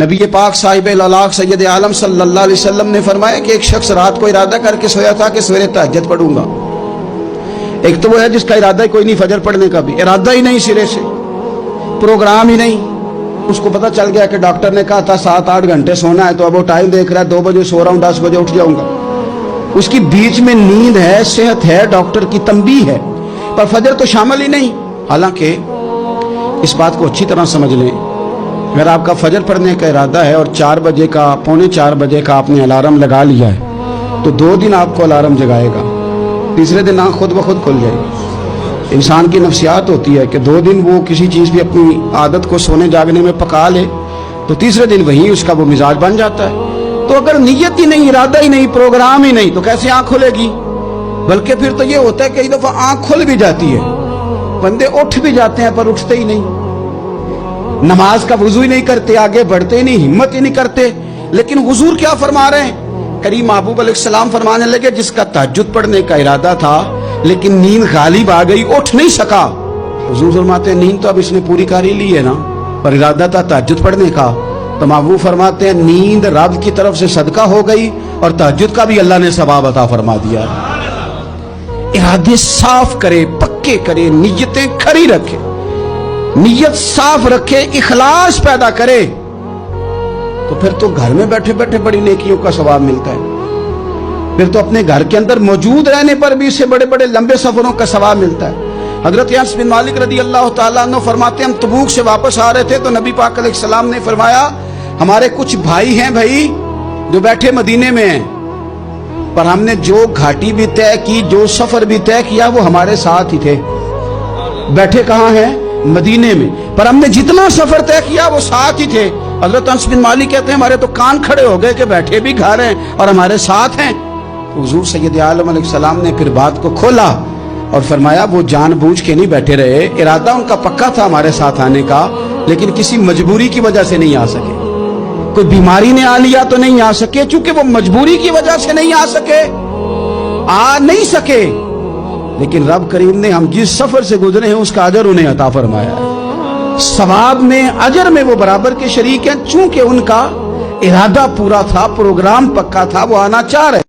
نبی پاک صاحب الالاق سید عالم صلی اللہ علیہ وسلم نے فرمایا کہ ایک شخص رات کو ارادہ کر کے سویا تھا کہ سویرے تہجد پڑھوں گا۔ ایک تو وہ ہے جس کا ارادہ ہی کوئی نہیں، فجر پڑھنے کا بھی ارادہ ہی نہیں، سرے سے پروگرام ہی نہیں۔ اس کو پتہ چل گیا کہ ڈاکٹر نے کہا تھا 7-8 گھنٹے سونا ہے، تو اب وہ ٹائم دیکھ رہا ہے 2 بجے سو رہا ہوں، 10 بجے اٹھ جاؤں گا۔ اس کی بیچ میں نیند ہے، صحت ہے، ڈاکٹر کی تنبیہ ہے، پر فجر تو شامل ہی نہیں۔ حالانکہ اس بات کو اچھی طرح سمجھ لیں، اگر آپ کا فجر پڑھنے کا ارادہ ہے اور 4 بجے کا 3:45 بجے کا آپ نے الارم لگا لیا ہے، تو 2 دن آپ کو الارم جگائے گا، تیسرے دن آنکھ خود بخود کھل جائے گی۔ انسان کی نفسیات ہوتی ہے کہ 2 دن وہ کسی چیز بھی اپنی عادت کو سونے جاگنے میں پکا لے تو تیسرے دن وہی اس کا وہ مزاج بن جاتا ہے۔ تو اگر نیت ہی نہیں، ارادہ ہی نہیں، پروگرام ہی نہیں، تو کیسے آنکھ کھلے گی؟ بلکہ پھر تو یہ ہوتا ہے کئی دفعہ آنکھ کھل بھی جاتی ہے، بندے اٹھ بھی جاتے ہیں پر اٹھتے ہی نہیں، نماز کا وضو ہی نہیں کرتے، آگے بڑھتے ہی نہیں، ہمت ہی نہیں کرتے۔ لیکن حضور کیا فرما رہے ہیں؟ کریم محبوب علیہ السلام فرمانے لگے جس کا تہجد پڑھنے کا ارادہ تھا لیکن نیند غالب آ گئی، اٹھ نہیں سکا۔ حضور فرماتے ہیں نیند تو اب اس نے پوری کر ہی لی ہے نا، پر ارادہ تھا تہجد پڑھنے کا۔ تو محبوب فرماتے ہیں نیند رب کی طرف سے صدقہ ہو گئی اور تہجد کا بھی اللہ نے ثواب عطا فرما دیا۔ ارادے صاف کرے، پکے کرے، نیتیں کھری رکھے، نیت صاف رکھے، اخلاص پیدا کرے، تو پھر تو گھر میں بیٹھے بیٹھے بڑی نیکیوں کا ثواب ملتا ہے۔ پھر تو اپنے گھر کے اندر موجود رہنے پر بھی اسے بڑے بڑے لمبے سفروں کا ثواب ملتا ہے۔ حضرت انس بن مالک رضی اللہ تعالیٰ عنہ فرماتے ہیں ہم تبوک سے واپس آ رہے تھے تو نبی پاک علیہ السلام نے فرمایا ہمارے کچھ بھائی ہیں بھائی جو بیٹھے مدینے میں ہیں، پر ہم نے جو گھاٹی بھی طے کی، جو سفر بھی طے کیا، وہ ہمارے ساتھ ہی تھے۔ بیٹھے کہاں ہیں؟ مدینے میں، پر ہم نے جتنا سفر طے کیا وہ ساتھ ہی تھے۔ حضرت انس بن مالک کہتے ہیں ہمارے تو کان کھڑے ہو گئے کہ بیٹھے بھی گھر ہیں اور ہمارے ساتھ ہیں۔ حضور سید عالم علیہ السلام نے پھر بات کو کھولا اور فرمایا وہ جان بوجھ کے نہیں بیٹھے رہے، ارادہ ان کا پکا تھا ہمارے ساتھ آنے کا، لیکن کسی مجبوری کی وجہ سے نہیں آ سکے۔ کوئی بیماری نے آ لیا تو نہیں آ سکے، چونکہ وہ مجبوری کی وجہ سے نہیں آ سکے، آ نہیں سکے، لیکن رب کریم نے ہم جس سفر سے گزرے ہیں اس کا اجر انہیں عطا فرمایا ہے۔ ثواب میں، اجر میں وہ برابر کے شریک ہیں، چونکہ ان کا ارادہ پورا تھا، پروگرام پکا تھا، وہ آنا چاہ رہے۔